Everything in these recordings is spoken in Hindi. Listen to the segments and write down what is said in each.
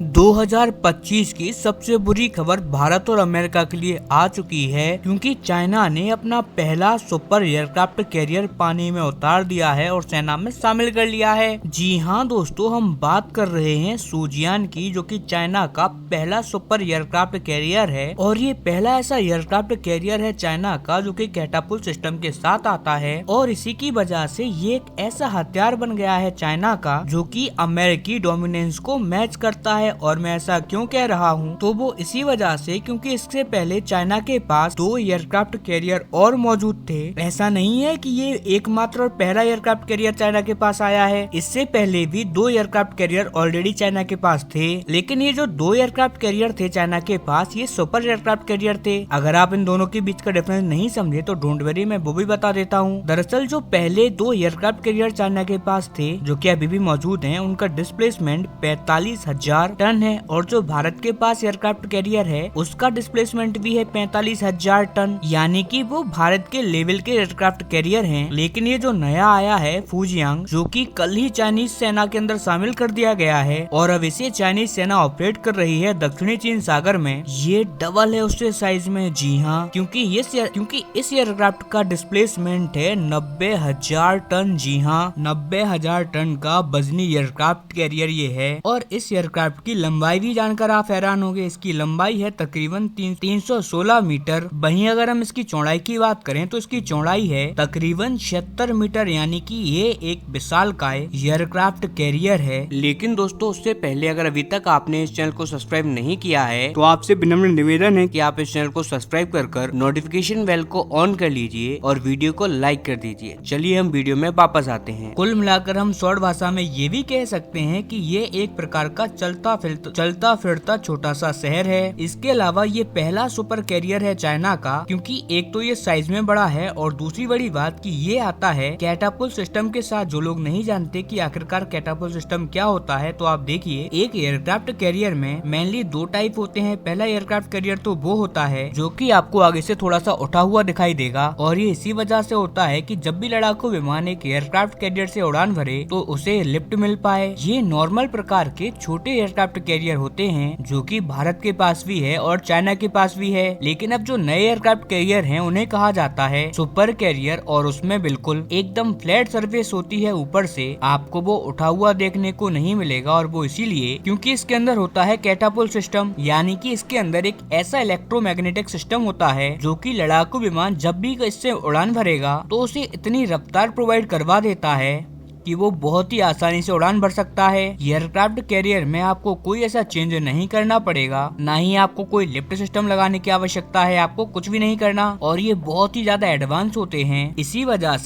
2025 की सबसे बुरी खबर भारत और अमेरिका के लिए आ चुकी है, क्योंकि चाइना ने अपना पहला सुपर एयरक्राफ्ट कैरियर पानी में उतार दिया है और सेना में शामिल कर लिया है। जी हाँ दोस्तों, हम बात कर रहे हैं सुजियान की, जो कि चाइना का पहला सुपर एयरक्राफ्ट कैरियर है। और ये पहला ऐसा एयरक्राफ्ट कैरियर है चाइना का जो कि कैटापुल्ट सिस्टम के साथ आता है, और इसी की वजह से ये एक ऐसा हथियार बन गया है चाइना का जो कि अमेरिकी डोमिनेंस को मैच करता है। और मैं ऐसा क्यों कह रहा हूँ, तो वो इसी वजह से क्योंकि इससे पहले चाइना के पास 2 एयरक्राफ्ट कैरियर और मौजूद थे। ऐसा नहीं है कि ये एकमात्र और पहला एयरक्राफ्ट कैरियर चाइना के पास आया है, इससे पहले भी 2 एयरक्राफ्ट कैरियर ऑलरेडी चाइना के पास थे। लेकिन ये जो 2 एयरक्राफ्ट कैरियर थे चाइना के पास, ये सुपर एयरक्राफ्ट कैरियर थे। अगर आप इन दोनों के बीच का डिफरेंस नहीं समझे तो डोंट वरी, मैं वो भी बता देता हूँ। दरअसल जो पहले 2 एयरक्राफ्ट कैरियर चाइना के पास थे, जो कि अभी भी मौजूद हैं, उनका डिस्प्लेसमेंट 45,000 टन है। और जो भारत के पास एयरक्राफ्ट कैरियर है उसका डिस्प्लेसमेंट भी है 45,000 टन, यानी कि वो भारत के लेवल के एयरक्राफ्ट कैरियर हैं। लेकिन ये जो नया आया है फुजियांग, जो कि कल ही चाइनीज सेना के अंदर शामिल कर दिया गया है और अब इसे चाइनीज सेना ऑपरेट कर रही है दक्षिणी चीन सागर में, ये डबल है उससे साइज में। जी हाँ, क्योंकि इस एयरक्राफ्ट का डिस्प्लेसमेंट है 90,000 टन। जी हाँ, 90,000 टन का वजनी एयरक्राफ्ट कैरियर ये है। और इस एयरक्राफ्ट की लंबाई भी जानकर आप हैरान होंगे, इसकी लंबाई है तकरीबन 316 मीटर। वहीं अगर हम इसकी चौड़ाई की बात करें तो इसकी चौड़ाई है तकरीबन 76 मीटर, यानी कि ये एक विशालकाय एयरक्राफ्ट कैरियर है। लेकिन दोस्तों, उससे पहले अगर अभी तक आपने इस चैनल को सब्सक्राइब नहीं किया है तो आपसे विनम्र निवेदन है कि आप इस चैनल को सब्सक्राइब कर नोटिफिकेशन बेल को ऑन कर लीजिए और वीडियो को लाइक कर दीजिए। चलिए हम वीडियो में वापस आते हैं। कुल मिलाकर हम शॉर्ट भाषा में ये भी कह सकते हैं कि ये एक प्रकार का चलता फिरता छोटा सा शहर है। इसके अलावा ये पहला सुपर कैरियर है चाइना का, क्योंकि एक तो ये साइज में बड़ा है और दूसरी बड़ी बात कि ये आता है कैटापुल्ट सिस्टम के साथ। जो लोग नहीं जानते कि आखिरकार कैटापुल्ट सिस्टम क्या होता है, तो आप देखिए, एक एयरक्राफ्ट कैरियर में मेनली 2 टाइप होते हैं। पहला एयरक्राफ्ट कैरियर तो वो होता है जो कि आपको आगे से थोड़ा सा उठा हुआ दिखाई देगा, और ये इसी वजह से होता है कि जब भी लड़ाकू विमान एक एयरक्राफ्ट कैरियर से उड़ान भरे तो उसे लिफ्ट मिल पाए। ये नॉर्मल प्रकार के छोटे एयरक्राफ्ट कैरियर होते हैं जो कि भारत के पास भी है और चाइना के पास भी है। लेकिन अब जो नए एयरक्राफ्ट कैरियर हैं उन्हें कहा जाता है सुपर कैरियर, और उसमें बिल्कुल एकदम फ्लैट सरफेस होती है ऊपर से, आपको वो उठा हुआ देखने को नहीं मिलेगा। और वो इसीलिए क्योंकि इसके अंदर होता है कैटापुल्ट सिस्टम, यानी कि इसके अंदर एक ऐसा इलेक्ट्रोमैग्नेटिक सिस्टम होता है जो कि लड़ाकू विमान जब भी इससे उड़ान भरेगा तो उसे इतनी रफ्तार प्रोवाइड करवा देता है कि वो बहुत ही आसानी से उड़ान भर सकता है। एयरक्राफ्ट कैरियर में आपको कोई ऐसा चेंज नहीं करना पड़ेगा, ना ही आपको कोई लिफ्ट सिस्टम लगाने की आवश्यकता है, आपको कुछ भी नहीं करना। और ये बहुत ही ज्यादा एडवांस होते हैं, इसी वजह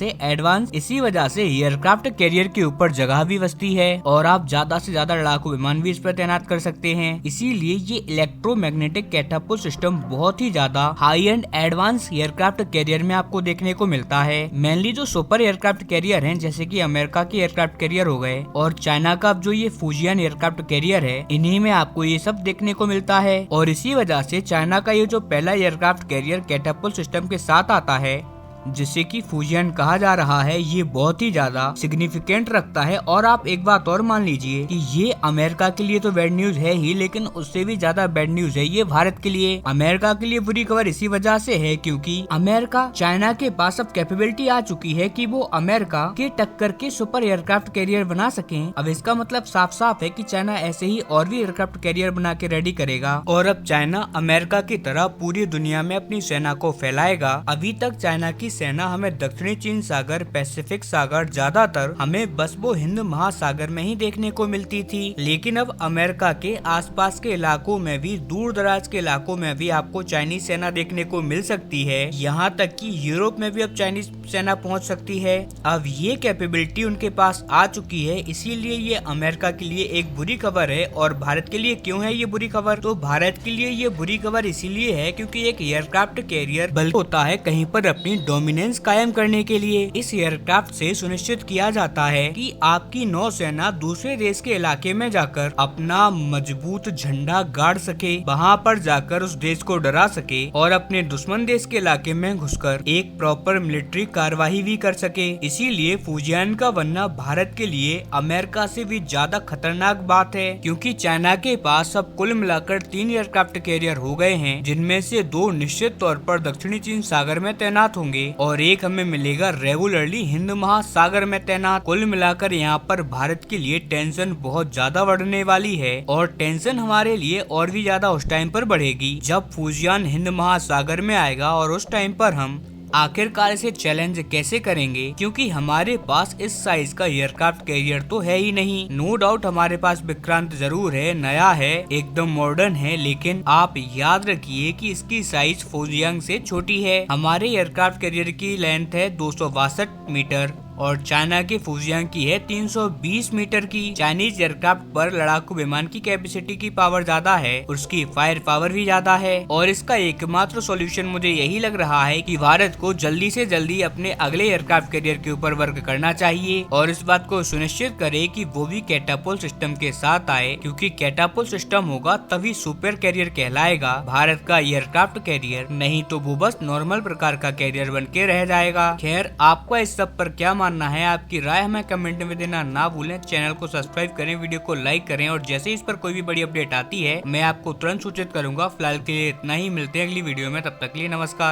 से एयरक्राफ्ट कैरियर के ऊपर जगह भी बचती है और आप ज्यादा से ज्यादा लड़ाकू विमान भी इस पर तैनात कर सकते हैं। इसीलिए ये इलेक्ट्रोमैग्नेटिक कैटापुल्ट सिस्टम बहुत ही ज्यादा high and advance aircraft carrier में आपको देखने को मिलता है। मेनली जो सुपर एयरक्राफ्ट कैरियर है, जैसे की अमेरिका एयरक्राफ्ट कैरियर हो गए और चाइना का जो ये फुजियान एयरक्राफ्ट कैरियर है, इन्हीं में आपको ये सब देखने को मिलता है। और इसी वजह से चाइना का ये जो पहला एयरक्राफ्ट कैरियर कैटापुल्ट सिस्टम के साथ आता है, जिसे कि फुजियान कहा जा रहा है, ये बहुत ही ज्यादा सिग्निफिकेंट रखता है। और आप एक बात और मान लीजिए कि ये अमेरिका के लिए तो बैड न्यूज है ही, लेकिन उससे भी ज्यादा बैड न्यूज है ये भारत के लिए। अमेरिका के लिए बुरी खबर इसी वजह से है क्योंकि अमेरिका चाइना के पास अब कैपेबिलिटी आ चुकी है कि वो अमेरिका के टक्कर के सुपर एयरक्राफ्ट कैरियर बना सके। अब इसका मतलब साफ साफ है कि चाइना ऐसे ही और भी एयरक्राफ्ट कैरियर बना के रेडी करेगा, और अब चाइना अमेरिका की तरह पूरी दुनिया में अपनी सेना को फैलाएगा। अभी तक चाइना की सेना हमें दक्षिणी चीन सागर, पैसिफिक सागर, ज्यादातर हमें बस वो हिंद महासागर में ही देखने को मिलती थी। लेकिन अब अमेरिका के आसपास के इलाकों में भी, दूर दराज के इलाकों में भी आपको चाइनीज सेना देखने को मिल सकती है। यहाँ तक कि यूरोप में भी अब चाइनीज सेना पहुँच सकती है। अब ये कैपेबिलिटी उनके पास आ चुकी है, इसीलिए ये अमेरिका के लिए एक बुरी खबर है। और भारत के लिए क्यों है ये बुरी खबर? तो भारत के लिए ये बुरी खबर इसीलिए है क्योंकि एक एयरक्राफ्ट कैरियर बल्कि होता है कहीं पर अपनी डोमिनेंस कायम करने के लिए। इस एयरक्राफ्ट से सुनिश्चित किया जाता है कि आपकी नौसेना दूसरे देश के इलाके में जाकर अपना मजबूत झंडा गाड़ सके, वहाँ पर जाकर उस देश को डरा सके और अपने दुश्मन देश के इलाके में घुसकर एक प्रॉपर मिलिट्री कार्यवाही भी कर सके। इसीलिए फुजियान का बनना भारत के लिए अमेरिका से भी ज्यादा खतरनाक बात है, क्योंकि चाइना के पास अब कुल मिलाकर 3 एयरक्राफ्ट कैरियर हो गए हैं, जिनमें से 2 निश्चित तौर पर दक्षिणी चीन सागर में तैनात होंगे और एक हमें मिलेगा रेगुलरली हिंद महासागर में तैनात। कुल मिलाकर यहाँ पर भारत के लिए टेंशन बहुत ज्यादा बढ़ने वाली है और टेंशन हमारे लिए और भी ज्यादा उस टाइम पर बढ़ेगी जब फुजियान हिंद महासागर में आएगा और उस टाइम पर हम आखिरकार इसे चैलेंज कैसे करेंगे, क्योंकि हमारे पास इस साइज का एयरक्राफ्ट कैरियर तो है ही नहीं। नो डाउट हमारे पास विक्रांत जरूर है, नया है, एकदम मॉडर्न है, लेकिन आप याद रखिए कि इसकी साइज फुजियान से छोटी है। हमारे एयरक्राफ्ट कैरियर की लेंथ है 262 मीटर और चाइना के फुजियान की है 320 मीटर की। चाइनीज एयरक्राफ्ट पर लड़ाकू विमान की कैपेसिटी की पावर ज्यादा है, उसकी फायर पावर भी ज्यादा है और इसका एकमात्र सॉल्यूशन मुझे यही लग रहा है कि भारत को जल्दी से जल्दी अपने अगले एयरक्राफ्ट कैरियर के ऊपर वर्क करना चाहिए और इस बात को सुनिश्चित करे कि वो भी कैटापुल्ट सिस्टम के साथ आए, क्योंकि कैटापुल्ट सिस्टम होगा तभी सुपर कैरियर कहलाएगा भारत का एयरक्राफ्ट कैरियर, नहीं तो वो बस नॉर्मल प्रकार का कैरियर बन के रह जाएगा। खैर, आपका इस सब पर क्या मानना है, आपकी राय हमें कमेंट में देना ना भूलें। चैनल को सब्सक्राइब करें, वीडियो को लाइक करें और जैसे ही इस पर कोई भी बड़ी अपडेट आती है मैं आपको तुरंत सूचित करूंगा। फिलहाल के लिए इतना ही, मिलते हैं अगली वीडियो में, तब तक के लिए नमस्कार।